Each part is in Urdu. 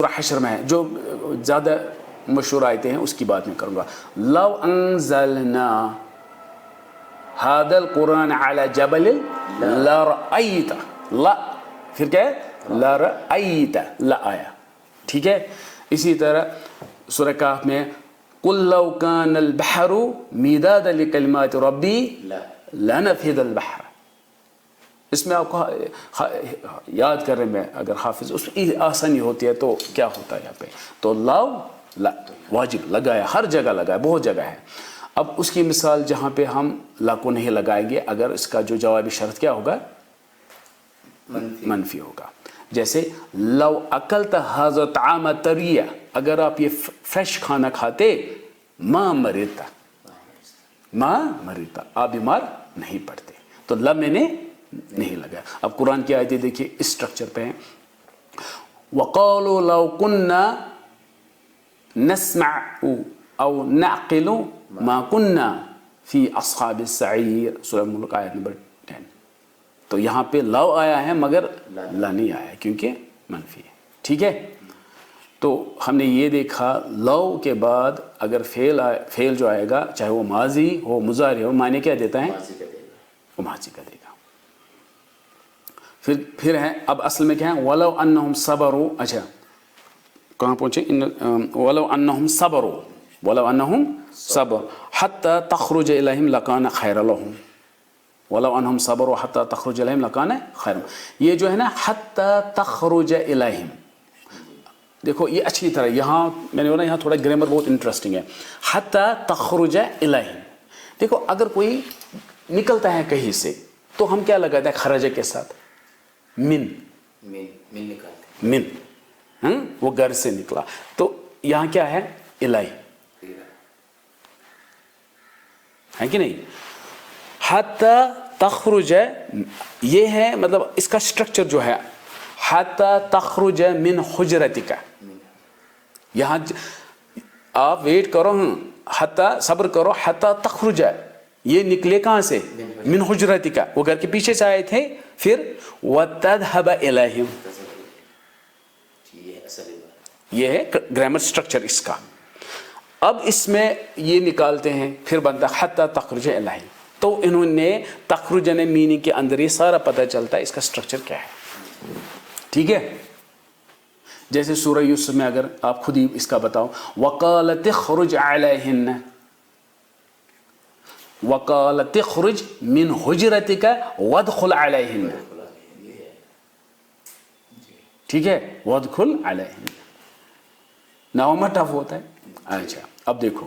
سورہ حشر میں ہے، جو زیادہ مشہور آیتیں ہیں اس کی بات میں کروں گا. لو انزلنا هذا القرآن على جبل لرأيت، لا پھر کیا ہے لرأيت، لا آیا. ٹھیک ہے. اسی طرح سورہ کہف میں قل لو كان البحر مدادا لكلمات ربي لنفد البحر. اس میں آپ کو یاد کر رہے میں اگر حافظ اس کی آسانی ہوتی ہے تو کیا ہوتا ہے یہاں پہ. تو لاؤ لا واجب لگایا، ہر جگہ لگایا، بہت جگہ ہے. اب اس کی مثال جہاں پہ ہم لا کو نہیں لگائیں گے، اگر اس کا جو جوابی شرط کیا ہوگا منفی ہوگا. جیسے لو اکلت ھذا الطعام طریا، اگر آپ یہ فریش کھانا کھاتے ما مرتا، ما مرتا، آپ بیمار نہیں پڑتے. تو لا میں نے نہیں لگا. اب قرآن کی آیتیں دیکھیے اس سٹرکچر پہ ہیں. وَقَالُوا لَوْ كُنَّا نَسْمَعُ أَوْ نَعْقِلُ مَا كُنَّا فِي أَصْحَابِ السَّعِيرِ، سورہ ملک آیت نمبر 10. تو یہاں پہ لو آیا ہے مگر لا نہیں آیا ہے کیونکہ منفی ہے. ٹھیک ہے. تو ہم نے یہ دیکھا لو کے بعد اگر فعل جو آئے گا چاہے وہ ماضی ہو مضارع ہو، معنی کیا دیتا ہے وہ ماضی کا دے گا. پھر ہے اب اصل میں کیا ہے وَلَوْ أَنَّهُمْ صَبَرُوا. اچھا کہاں پہنچے وَلَوْ أَنَّهُمْ صَبَرُوا، وَلَوْ أَنَّهُمْ صَبَرُوا حَتَّى تَخْرُجَ إِلَيْهِمْ لَكَانَ خَيْرًا لَهُمْ. وَلَوْ أَنَّهُمْ صَبَرُوا حَتَّى تَخْرُجَ إِلَيْهِمْ لَكَانَ خَيْرًا. یہ جو ہے نا حَتَّى تَخْرُجَ إِلَيْهِمْ، دیکھو یہ اچھی طرح یہاں میں نے بولا یہاں تھوڑا گرامر بہت انٹرسٹنگ ہے. حَتَّى تَخْرُجَ إِلَيْهِمْ، دیکھو اگر کوئی نکلتا ہے کہیں سے تو ہم کیا لگاتے ہیں خرج کے ساتھ من نکالتے، من وہ گھر سے نکلا. تو یہاں کیا ہے الہی ہے کہ نہیں. حتی تخرج یہ ہے مطلب اس کا سٹرکچر جو ہے حتی تخرج من حجرتک. یہاں آپ ویٹ کرو، حتی صبر کرو حتی تخرج، یہ نکلے کہاں سے من حجرتک، وہ گھر کے پیچھے سے آئے تھے. پھر وَتَذْهَبَ إِلَيْهِمْ، یہ ہے گرامر سٹرکچر اس کا. اب اس میں یہ نکالتے ہیں پھر بنتا حتی تخرج إِلَيْهِمْ. تو انہوں نے تخرج نے میننگ کے اندر یہ سارا پتہ چلتا ہے اس کا سٹرکچر کیا ہے. ٹھیک ہے. جیسے سورہ یوسف میں اگر آپ خود ہی اس کا بتاؤ وَقَالَتِ اخْرُجْ عَلَيْهِنَّ، وَقَالَتِ اخْرُجْ مِنْ حُجْرَتِكَ وَادْخُلْ عَلَيْهِنَّ. ٹھیک ہے وَادْخُلْ عَلَيْهِنَّ. ناؤ ٹف ہوتا ہے. اچھا اب دیکھو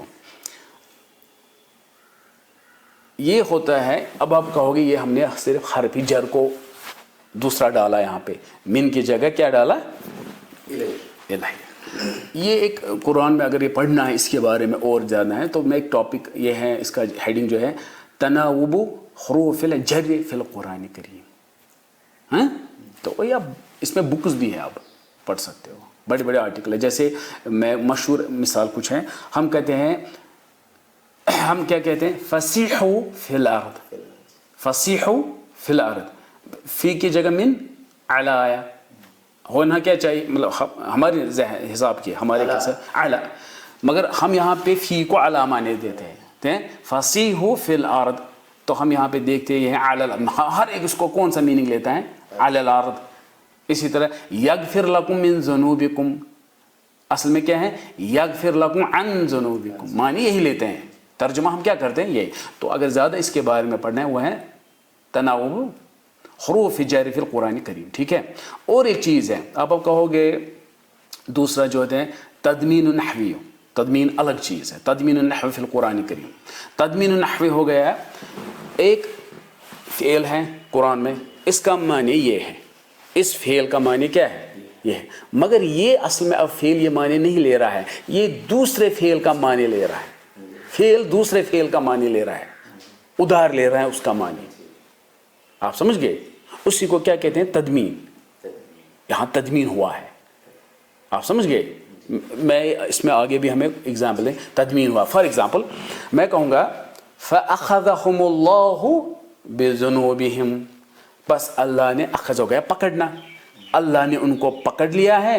یہ ہوتا ہے. اب آپ کہو گے یہ ہم نے صرف حرفی جر کو دوسرا ڈالا، یہاں پہ من کی جگہ کیا ڈالا الہی. یہ ایک قرآن میں اگر یہ پڑھنا ہے اس کے بارے میں اور جاننا ہے تو میں ایک ٹاپک یہ ہے، اس کا ہیڈنگ جو ہے تناوب حروف الجر فی القرآن کریم. ہاں تو یہ اس میں بکس بھی ہیں، آپ پڑھ سکتے ہو، بڑے بڑے آرٹیکل ہے. جیسے میں مشہور مثال کچھ ہیں، ہم کہتے ہیں ہم کیا کہتے ہیں فصیحوا فی الارض، فصیحوا فی الارض، فی کی جگہ من اعلی آیا. ہونا کیا چاہیے مطلب ہمارے حساب کی ہمارے کیسے اعلی، مگر ہم یہاں پہ فی کو اعلی معنی دیتے ہیں فصیحوا فی الارض. تو ہم یہاں پہ دیکھتے ہیں یہ اعلی، ہر ایک اس کو کون سا میننگ لیتا ہے اعلی الارض. اسی طرح یغفر لکم من ذنوبکم، اصل میں کیا ہے یغفر لکم عن ذنوبکم، معنی یہی لیتے ہیں، ترجمہ ہم کیا کرتے ہیں یہی. تو اگر زیادہ اس کے بارے میں پڑھنا ہے وہ ہے تناوب حروف جر فی القرآن کریم. ٹھیک ہے. اور ایک چیز ہے آپ کہو گے دوسرا جو ہے تدمین نحوی، تدمین الگ چیز ہے. تدمین نحو فی القرآن کریم، تدمین نحوی ہو گیا ایک فعل ہے قرآن میں، اس کا معنی یہ ہے، اس فعل کا معنی کیا ہے یہ ہے، مگر یہ اصل میں اب فعل یہ معنی نہیں لے رہا ہے، یہ دوسرے فعل کا معنی لے رہا ہے. فعل دوسرے فعل کا معنی لے رہا ہے، ادھار لے رہا ہے اس کا معنی. آپ سمجھ گئے؟ اسی کو کیا کہتے ہیں تدمین. یہاں تدمین ہوا ہے، آپ سمجھ گئے. میں اس میں آگے بھی ہمیں اگزامپل ہے تدمین ہوا. فار ایگزامپل میں کہوں گا فَأَخَذَهُمُ اللَّهُ بِذُنُوبِهِمْ، بس اللہ نے اخذ ہو گیا پکڑنا، اللہ نے ان کو پکڑ لیا ہے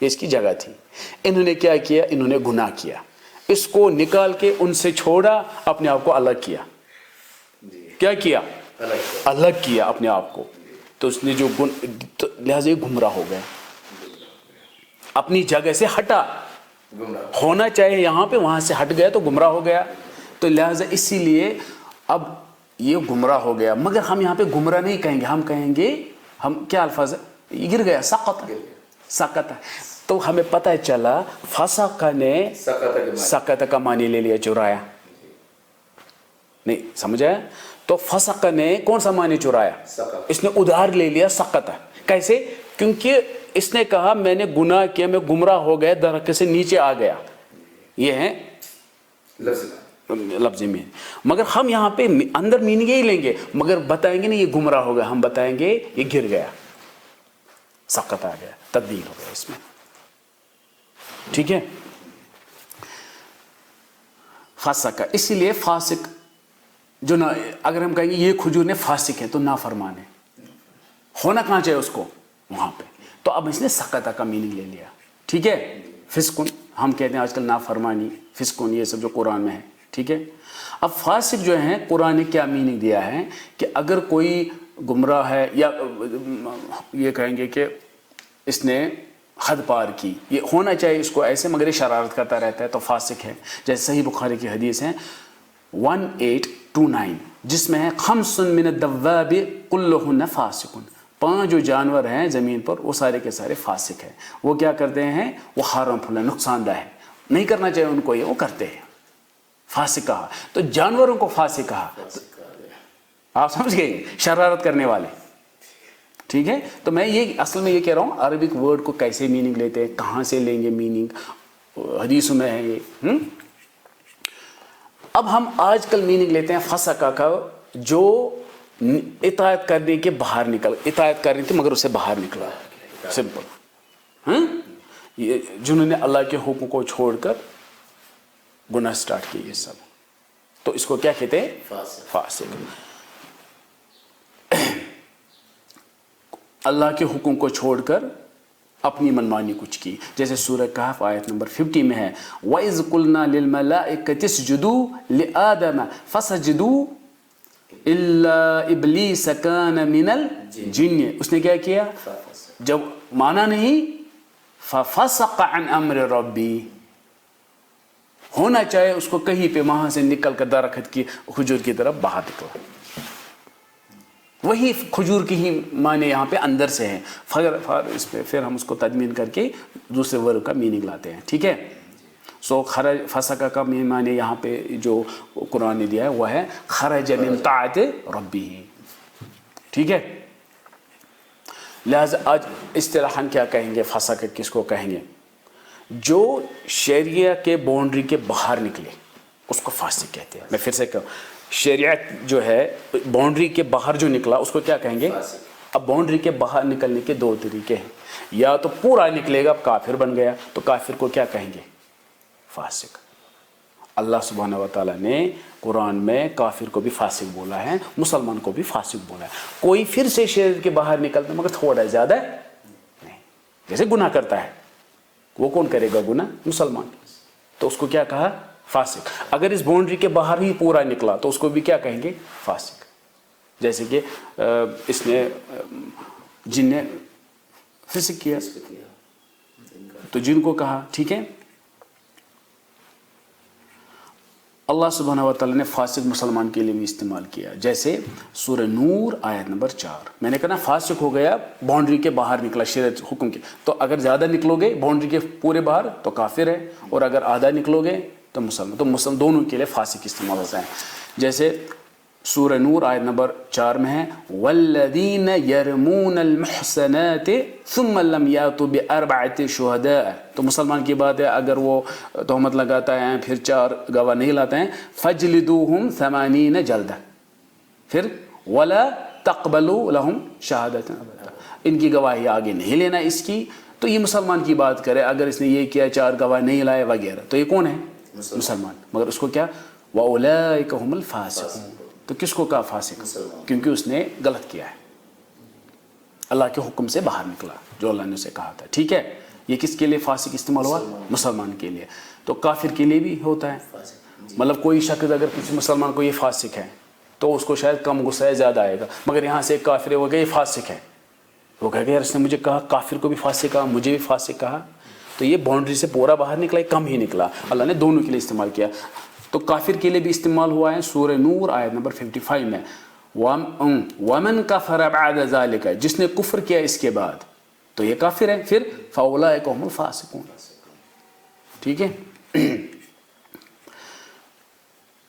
یہ اس کی جگہ تھی. انہوں نے کیا کیا؟ انہوں نے گناہ کیا, اس کو نکال کے ان سے چھوڑا, اپنے آپ کو الگ کیا. کیا کیا؟ الگ کیا اپنے آپ کو. تو اس نے جو لہٰذا یہ گمراہ ہو گیا, اپنی جگہ سے ہٹا. ہونا چاہیے یہاں پہ, وہاں سے ہٹ گیا تو گمراہ ہو گیا. تو لہٰذا اسی لیے اب یہ گمراہ ہو گیا. مگر ہم یہاں پہ گمراہ نہیں کہیں گے, ہم کہیں گے, ہم کیا الفاظ ہے, یہ گر گیا, سقط. تو ہمیں پتہ چلا فسق نے سقط کا معنی لے لیا, چرایا. نہیں سمجھا؟ تو فسق نے کون سا معنی چرایا؟ اس نے ادھار لے لیا سقط. کیسے؟ کیونکہ اس نے کہا میں نے گناہ کیا, میں گمراہ ہو گیا, درخت سے نیچے آ گیا. یہ ہے لفظ میں. مگر ہم یہاں پہ اندر میننگ ہی لیں گے, مگر بتائیں گے نہیں یہ گمراہ ہو گیا, ہم بتائیں گے یہ گر گیا, سقط آ گیا, تبدیل ہو گیا اس میں. ٹھیک ہے. فاسق, اسی لیے فاسق جو نا, اگر ہم کہیں گے یہ کھجور نے فاسق ہے تو نافرمان ہے, ہونا کہاں چاہیے اس کو؟ وہاں پہ. تو اب اس نے سقط کا میننگ لے لیا. ٹھیک ہے. فسقن ہم کہتے ہیں آج کل نافرمانی, فسقن یہ سب جو قرآن میں ہے. ٹھیک ہے. اب فاسق جو ہیں قرآن نے کیا میننگ دیا ہے کہ اگر کوئی گمراہ ہے, یا یہ کہیں گے کہ اس نے حد پار کی, یہ ہونا چاہیے اس کو ایسے, مگر یہ شرارت کرتا رہتا ہے, تو فاسق ہے. جیسے صحیح بخاری کی حدیث ہے 1829, جس میں ہے خمس من الدواب کلہن فاسق, 5 جو جانور ہیں زمین پر وہ سارے کے سارے فاسق ہیں. وہ کیا کرتے ہیں؟ وہ ہارمفل ہے, نقصان دہ ہے, نہیں کرنا چاہیے ان کو, یہ وہ کرتے ہیں. فاسق کہا تو جانوروں کو فاسق کہا. آپ سمجھ گئے, شرارت کرنے والے. ٹھیک ہے. تو میں یہ اصل میں یہ کہہ رہا ہوں عربک ورڈ کو کیسے میننگ لیتے ہیں, کہاں سے لیں گے میننگ, حدیثوں میں ہے یہ. اب ہم آج کل میننگ لیتے ہیں فسقہ کا, جو اطاعت کرنے کے باہر نکل, اطاعت کرنے تھی مگر اسے باہر نکلا. سمپل. یہ جنہوں نے اللہ کے حکم کو چھوڑ کر گناہ سٹارٹ کیے یہ سب, تو اس کو کیا کہتے ہیں؟ فاسق. اللہ کے حکم کو چھوڑ کر اپنی منمانی کچھ کی. جیسے سورہ کہف آیت نمبر 50 میں ہے وَإِذْ قُلْنَا لِلْمَلَائِكَةِ اسْجُدُوا لِآدَمَ فَسَجَدُوا إِلَّا إِبْلِيسَ كَانَ مِنَ الْجِنِّ. اس نے کیا کیا؟ جب مانا نہیں, فَفَسَقَ عَنْ أَمْرِ رَبِّهِ, ہونا چاہے اس کو کہیں پہ وہاں سے نکل کر درخت کی کھجور کی طرف باہر نکلا. وہی کھجور کی ہی معنی یہاں پہ اندر سے ہے. اس پہ پھر ہم اس کو تدمین کر کے دوسرے ورڈ کا میننگ لاتے ہیں. ٹھیک ہے. سو خرج فسقہ کا معنی یہاں پہ جو قرآن نے دیا ہے وہ ہے خرج من طاعت ربہ. ٹھیک ہے. لہذا آج اصطلاحاً کیا کہیں گے, فسقہ کس کو کہیں گے؟ جو شریعہ کے باؤنڈری کے باہر نکلے اس کو فاسق کہتے ہیں. میں پھر سے کہوں, شریعت جو ہے باؤنڈری کے باہر جو نکلا اس کو کیا کہیں گے؟ اب باؤنڈری کے باہر نکلنے کے 2 طریقے ہیں, یا تو پورا نکلے گا کافر بن گیا, تو کافر کو کیا کہیں گے؟ فاسق. اللہ سبحانہ و تعالیٰ نے قرآن میں کافر کو بھی فاسق بولا ہے, مسلمان کو بھی فاسق بولا ہے. کوئی پھر سے شریعت کے باہر نکلتا مگر تھوڑا زیادہ نہیں, جیسے گناہ کرتا ہے, وہ کون کرے گا گناہ؟ مسلمان. تو اس کو کیا کہا؟ فاسق. اگر اس باؤنڈری کے باہر ہی پورا نکلا تو اس کو بھی کیا کہیں گے؟ فاسق. جیسے کہ اس نے جن نے فسق کیا تو جن کو کہا. ٹھیک ہے. اللہ سبحانہ و تعالیٰ نے فاسق مسلمان کے لیے بھی استعمال کیا. جیسے سورہ نور آیت نمبر 4 میں نے کہا فاسق ہو گیا, باؤنڈری کے باہر نکلا شریعت حکم کے. تو اگر زیادہ نکلو گے باؤنڈری کے پورے باہر تو کافر ہے, اور اگر آدھا نکلو گے تو مسلمان. تو مسلم دونوں کے لیے فاسق استعمال ہوتا ہے. جیسے سورہ نور آیت نمبر 4 میں ہے والذین یرمون المحصنات ثم لم یاتوا باربعۃ شہداء. تو مسلمان کی بات ہے, اگر وہ تہمت لگاتا ہے پھر 4 گواہ نہیں لاتے ہیں, فجلدوہم 80 جلدہ, پھر ولا تقبلوا لهم شہادۃ ابدا, ان کی گواہی آگے نہیں لینا اس کی. تو یہ مسلمان کی بات کرے, اگر اس نے یہ کیا 4 گواہ نہیں لائے وغیرہ, تو یہ کون ہے؟ مسلمان. مگر اس کو کیا واولئک هم الفاسقون. تو کس کو کہا فاسق؟ کیونکہ اس نے غلط کیا ہے, اللہ کے حکم سے باہر نکلا جو اللہ نے اسے کہا تھا. ٹھیک ہے. یہ کس کے لیے فاسق استعمال ہوا؟ مسلمان کے لیے. تو کافر کے لیے بھی ہوتا ہے. مطلب کوئی شخص اگر کسی مسلمان کو یہ فاسق ہے تو اس کو شاید کم غصہ ہے، زیادہ آئے گا، مگر یہاں سے ایک کافر ہے وہ کہ یہ فاسق ہے، وہ کہے گا یار اس نے مجھے کہا، کافر کو بھی فاسق کہا، مجھے بھی فاسق کہا، تو یہ باؤنڈری سے پورا باہر نکلا، کم ہی نکلا. اللہ نے دونوں کے لیے استعمال کیا. تو کافر کے لیے بھی استعمال ہوا ہے سورہ نور آیت نمبر 55 میں، وَمَنْ كَفَرَ بَعْدَ ذَلِكَ، جس نے کفر کیا اس کے بعد تو یہ کافر ہے. پھر فَأُولَٰئِكَ هُمُ الْفَاسِقُونَ. ٹھیک ہے.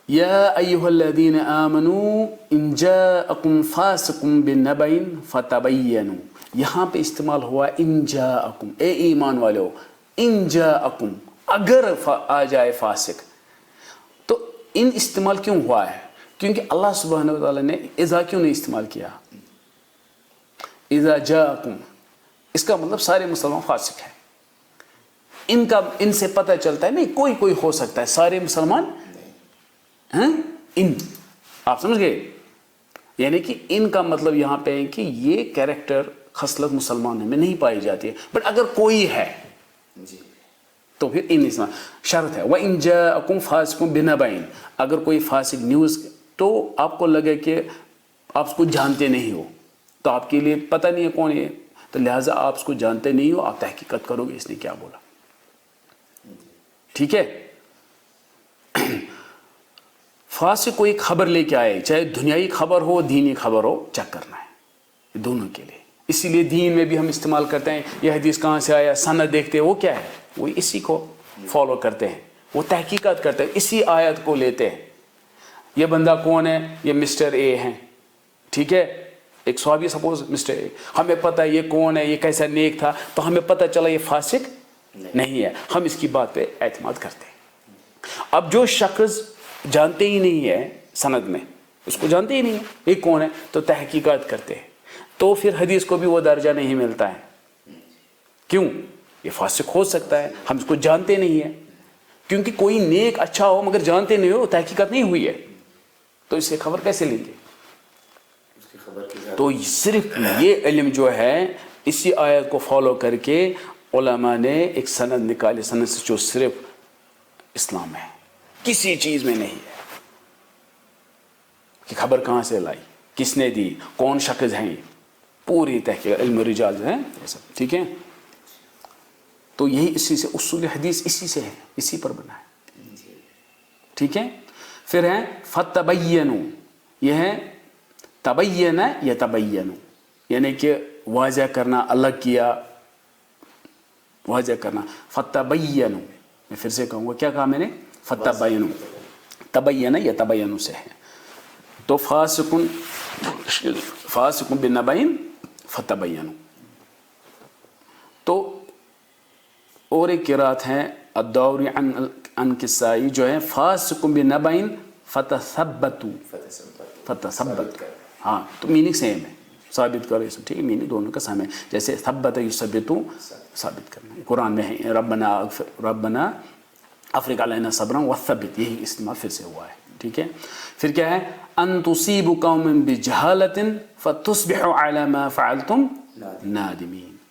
یا ایھا الذین آمنوا ان جاءکم فاسق بنبأ فتبینوا. یہاں پہ استعمال ہوا ان جاءکم، اے ایمان والو، ان جاءکم، اگر آ جائے فاسق. تو ان استعمال کیوں ہوا ہے؟ کیونکہ اللہ سبحانہ و تعالیٰ نے اذا کیوں نہیں استعمال کیا؟ اذا جاءکم اس کا مطلب سارے مسلمان فاسق ہیں. ان سے پتہ چلتا ہے نہیں کوئی ہو سکتا ہے، سارے مسلمان ہیں. ان آپ سمجھ گئے؟ یعنی کہ ان کا مطلب یہاں پہ ہے کہ یہ کیریکٹر خصلت مسلمانوں میں نہیں پائی جاتی ہے، بٹ اگر کوئی ہے تو پھر ان اسم شرط ہے. وَإِن جَاءَكُمْ فَاسِقٌ بِنَبَأٍ، اگر کوئی فاسق نیوز تو آپ کو لگے کہ آپ اس کو جانتے نہیں ہو، تو آپ کے لیے پتہ نہیں ہے کون ہے، تو لہٰذا آپ اس کو جانتے نہیں ہو، آپ تحقیقت کرو گے اس نے کیا بولا. ٹھیک ہے. فاسق کوئی خبر لے کے آئے، چاہے دنیائی خبر ہو دینی خبر ہو، چیک کرنا ہے دونوں کے لیے. اسی لیے دین میں بھی ہم استعمال کرتے ہیں یہ حدیث کہاں سے آیا، سند دیکھتے ہیں، وہ کیا ہے، وہ اسی کو فالو کرتے ہیں، وہ تحقیقات کرتے ہیں، اسی آیت کو لیتے ہیں. یہ بندہ کون ہے؟ یہ مسٹر اے ہیں. ٹھیک ہے. ایک صحابی سپوز مسٹر اے، ہمیں پتہ ہے یہ کون ہے، یہ کیسا نیک تھا، تو ہمیں پتہ چلا یہ فاسق نہیں ہے، ہم اس کی بات پہ اعتماد کرتے ہیں. اب جو شخص جانتے ہی نہیں ہے، سند میں اس کو جانتے ہی نہیں ہے یہ کون ہے، تو تحقیقات کرتے ہیں، تو پھر حدیث کو بھی وہ درجہ نہیں ملتا ہے. کیوں؟ یہ فاسق ہو سکتا ہے، ہم اس کو جانتے نہیں ہیں. کیونکہ کوئی نیک اچھا ہو مگر جانتے نہیں ہو، تحقیقات نہیں ہوئی ہے، تو اس سے خبر کیسے لیں گے؟ تو صرف یہ علم جو ہے اسی آیت کو فالو کر کے علماء نے ایک سند نکالی، سند سے جو صرف اسلام ہے، کسی چیز میں نہیں ہے کہ خبر کہاں سے لائی، کس نے دی، کون شخص ہیں، پوری تحقیق علم رجال ہے یہ سب. ٹھیک ہے. تو یہی اسی سے اصول حدیث اسی سے ہے، اسی پر بنا ہے. ٹھیک ہے. پھر ہے فتبینوا، یہ ہے تبین یتبین، یعنی کہ واضح کرنا، الگ کیا، واضح کرنا. فتبینوا، میں پھر سے کہوں گا، کیا کہا میں نے؟ فتبینوا، تبین یتبین سے ہے. تو فاسق بنبأ فتبینوا. تو اور ایک قرات ہے الدوری عن کسائی جو ہے فاسق بنبأ فتثبتوا، ہاں تو میننگ سیم ہے، ثابت کرو یہ سب. ٹھیک ہے. میننگ دونوں کا سیم ہے. جیسے ثبت یثبت، ثابت کرنا ہے. قرآن میں ہے ربنا افرغ علینا صبرا وثبت، یہی استعمال پھر سے ہوا ہے. ٹھیک ہے. پھر کیا ہے؟ ان تصیبوا قوما بجہالۃ فتصبحوا علی ما فعلتم نادمین.